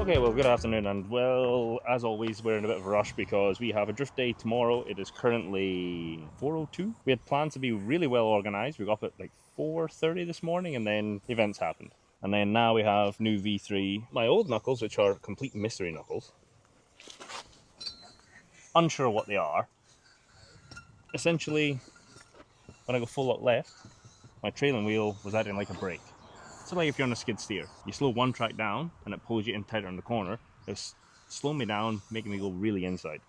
Okay, well, good afternoon, and well, as always, we're in a bit of a rush because we have a drift day tomorrow. It is currently 4:02. We had planned to be really well organised. We got up at like 4:30 this morning, and then events happened. And then now we have new V3. My old knuckles, which are complete mystery knuckles. Unsure what they are. Essentially, when I go full lock left, my trailing wheel was acting like a brake. So like if you're on a skid steer, you slow one track down and it pulls you in tighter in the corner. It's slowing me down, making me go really inside.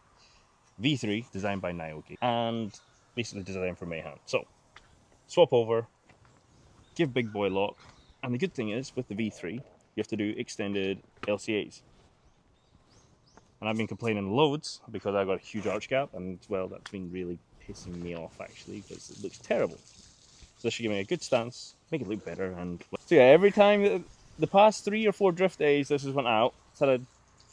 V3, designed by NAOKI, and basically designed for mayhem. So, swap over, give big boy lock, and the good thing is, with the V3, you have to do extended LCAs. And I've been complaining loads because I got a huge arch gap, and well, that's been really pissing me off actually, because it looks terrible. So this should give me a good stance, make it look better, and so yeah, every time the past 3 or 4 drift days this has went out, it's had a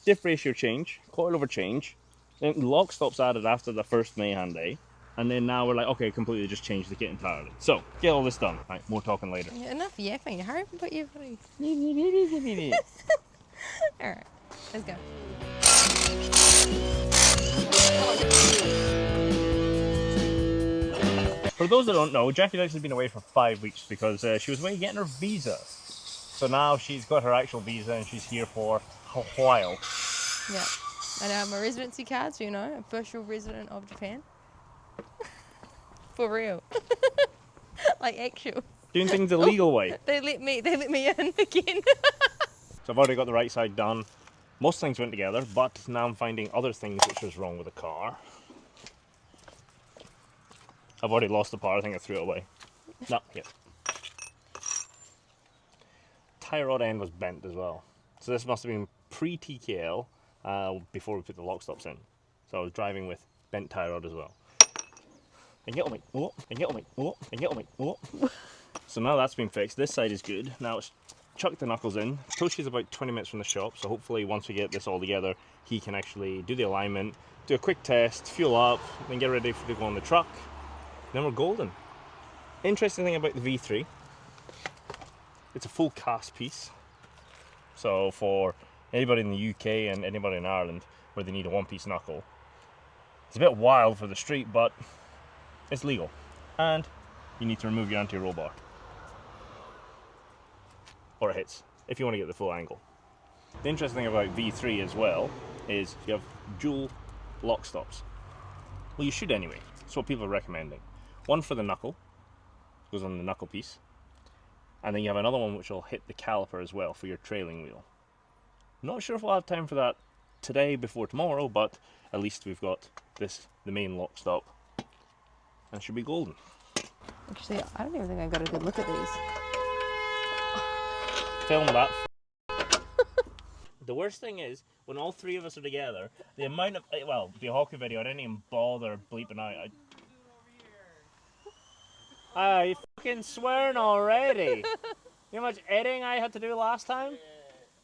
diff ratio change, coilover change, then lock stops added after the first mayhem day, and then now we're like, okay, completely just changed the kit entirely. So get all this done. Right, more talking later. Yeah, enough yapping. Hurry up and put your footy. Alright, let's go. For those that don't know, Jackie's actually been away for 5 weeks because she was away getting her visa. So now she's got her actual visa and she's here for a while. Yeah, I know my residency card, so you know, official resident of Japan. For real. Like actual. Doing things the legal way. They let me in again. So I've already got the right side done. Most things went together, but now I'm finding other things which was wrong with the car. I've already lost the part, I think I threw it away. No, yeah. Tie rod end was bent as well. So this must have been pre-TKL before we put the lock stops in. So I was driving with bent tie rod as well. So now that's been fixed. This side is good. Now it's chuck the knuckles in. Toshi's about 20 minutes from the shop, so hopefully once we get this all together, he can actually do the alignment, do a quick test, fuel up, then get ready to go on the truck. Then we're golden. Interesting thing about the V3, it's a full cast piece. So for anybody in the UK and anybody in Ireland where they need a one-piece knuckle, it's a bit wild for the street, but it's legal. And you need to remove your anti-roll bar. Or it hits, if you want to get the full angle. The interesting thing about V3 as well is you have dual lock stops. Well, you should anyway. That's what people are recommending. One for the knuckle, goes on the knuckle piece, and then you have another one which will hit the caliper as well for your trailing wheel. Not sure if we'll have time for that today before tomorrow, but at least we've got this, the main lock stop, and it should be golden. Actually, I don't even think I got a good look at these. Film that. The worst thing is, when all 3 of us are together, the amount of, well, Bihoku video, I didn't even bother bleeping out. You fucking swearing already. You know how much editing I had to do last time?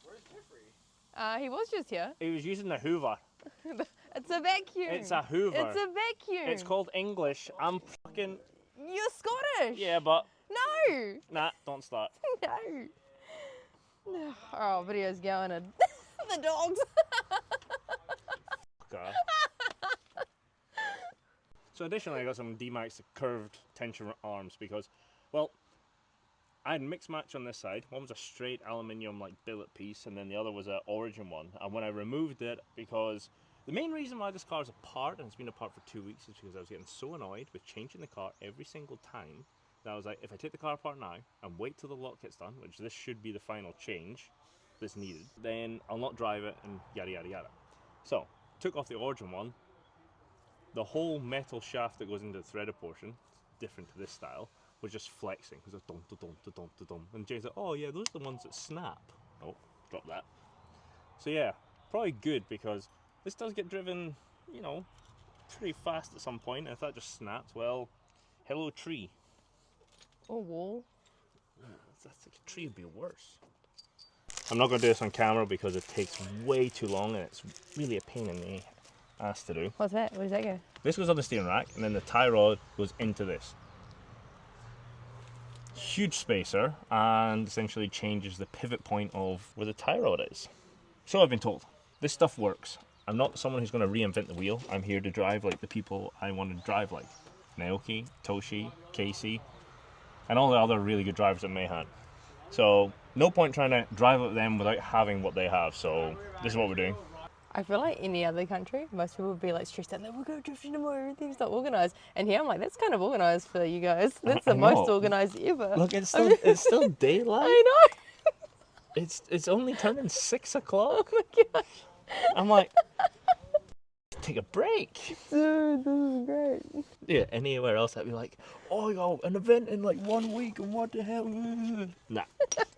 Where's Jeffrey? He was just here. He was using the Hoover. It's a vacuum. It's a Hoover. It's a vacuum. It's called English. I'm fucking... You're Scottish. Yeah, but... No. Nah, don't start. No. Oh, video's going and the dogs. God. So additionally, I got some D-Max curved tension arms because, well, I had mixed match on this side. One was a straight aluminium like billet piece, and then the other was an origin one. And when I removed it, because the main reason why this car is apart, and it's been apart for 2 weeks, is because I was getting so annoyed with changing the car every single time that I was like, if I take the car apart now and wait till the lock kit's done, which this should be the final change that's needed, then I'll not drive it and yada yada yada. So, took off the origin one. The whole metal shaft that goes into the threaded portion, different to this style, was just flexing. It was a dum da dum da dum da dum. And James said, oh yeah, those are the ones that snap. Oh, drop that. So yeah, probably good because this does get driven, you know, pretty fast at some point. And if that just snaps, well, hello tree. Or wall. That's like a tree would be worse. I'm not going to do this on camera because it takes way too long and it's really a pain in the ass to do. What's that? Where does that go? This goes on the steering rack and then the tie rod goes into this. Huge spacer and essentially changes the pivot point of where the tie rod is. So I've been told. This stuff works. I'm not someone who's going to reinvent the wheel. I'm here to drive like the people I want to drive like. Naoki, Toshi, Casey, and all the other really good drivers at Mayhan. So no point trying to drive with them without having what they have. So this is what we're doing. I feel like any other country, most people would be like stressed out, like, we're going to drifting tomorrow, everything's not organised. And here I'm like, that's kind of organised for you guys. That's the most organised ever. Look, it's still daylight. I know. It's only turning 6 o'clock. Oh my gosh. I'm like, take a break. Dude, this is great. Yeah, anywhere else I'd be like, oh, yo, an event in like 1 week and what the hell? Nah.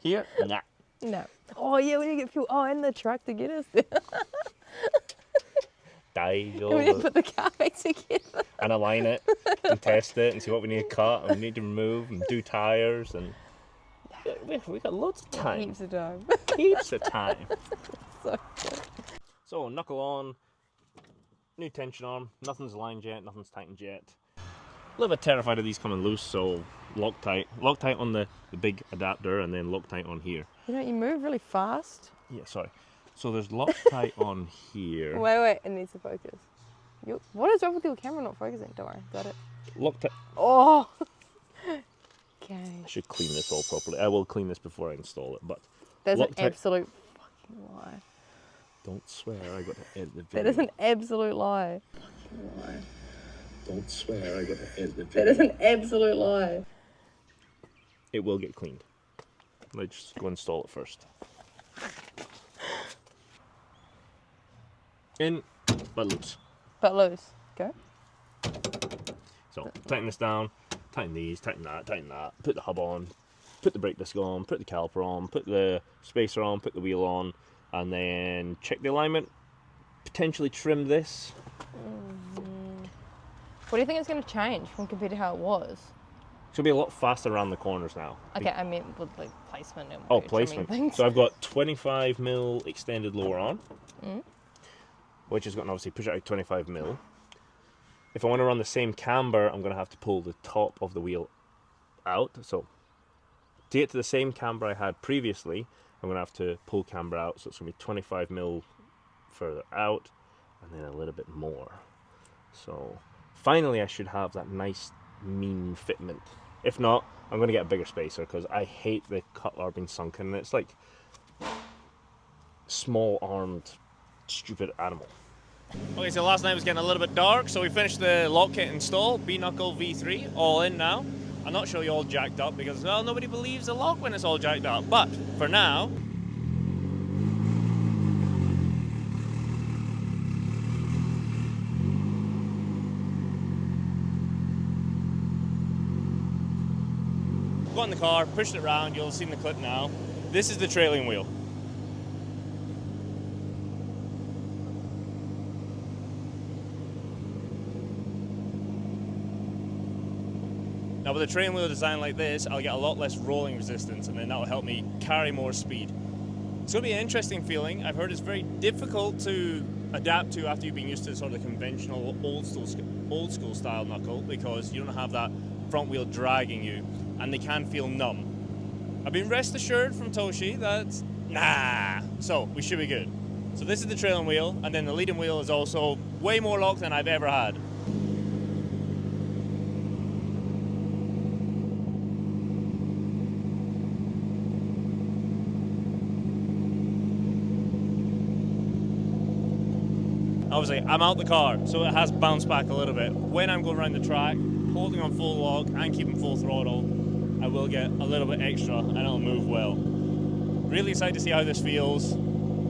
Here, nah. No. Oh yeah, we need to get fuel. Oh, and the truck to get us there. We We need to put the car back together. and align it and test it and see what we need to cut and we need to remove and do tires and we got loads of time. Heaps of time. Heaps of time. So So knuckle on, new tension arm, nothing's aligned yet, nothing's tightened yet. A little bit terrified of these coming loose, so Loctite on the big adapter and then Loctite on here. you know, you move really fast. Yeah, sorry. So there's Loctite on here. Wait, it needs to focus. What is wrong with your camera not focusing? Don't worry, got it. Loctite. Oh. Okay. I should clean this all properly. I will clean this before I install it, but That's Loctite. an absolute fucking lie. Don't swear, I got to edit the That video. is an absolute lie. Don't swear, I got to edit the video. That is an absolute lie. It will get cleaned. Let's just go install it first. In, but loose. But loose. Go. So, tighten this down, tighten these, tighten that, put the hub on, put the brake disc on, put the caliper on, put the spacer on, put the wheel on, and then check the alignment, potentially trim this. What do you think it's going to change from compared to how it was? It's going to be a lot faster around the corners now. Okay, I meant with like placement and Oh, trimming placement. things. So I've got 25mm extended lower on, which is going to obviously push it out 25mm. If I want to run the same camber, I'm going to have to pull the top of the wheel out. So to get to the same camber I had previously, I'm going to have to pull camber out. So it's going to be 25mm further out and then a little bit more. So finally I should have that nice mean fitment. If not, I'm going to get a bigger spacer because I hate the cutler being sunken. It's like small armed stupid animal. Okay, so last night was getting a little bit dark, so we finished the lock kit install, B-Knuckle V3, all in now. I'm not sure you all jacked up because, well, nobody believes the lock when it's all jacked up, but for now, got in the car, pushed it around, you'll see in the clip now. This is the trailing wheel. Now with a trailing wheel design like this, I'll get a lot less rolling resistance and then that'll help me carry more speed. It's going to be an interesting feeling. I've heard it's very difficult to adapt to after you've been used to sort of the conventional old school style knuckle because you don't have that front wheel dragging you and they can feel numb. I've been rest assured from Toshi that, nah, so we should be good. So this is the trailing wheel and then the leading wheel is also way more locked than I've ever had. Obviously, I'm out the car, so it has bounced back a little bit. When I'm going around the track, holding on full lock and keeping full throttle, I will get a little bit extra and it'll move well. Really excited to see how this feels.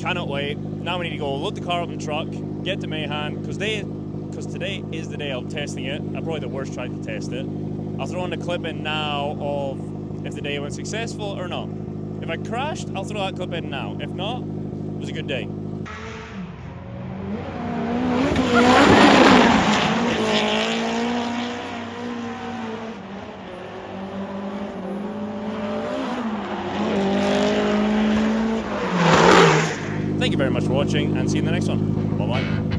Cannot wait. Now we need to go load the car up in the truck, get to Mayhan, because today is the day of testing it. I'm probably the worst trying to test it. I'll throw in the clip in now of if the day went successful or not. If I crashed, I'll throw that clip in now. If not, it was a good day. Thank you very much for watching and see you in the next one. Bye bye.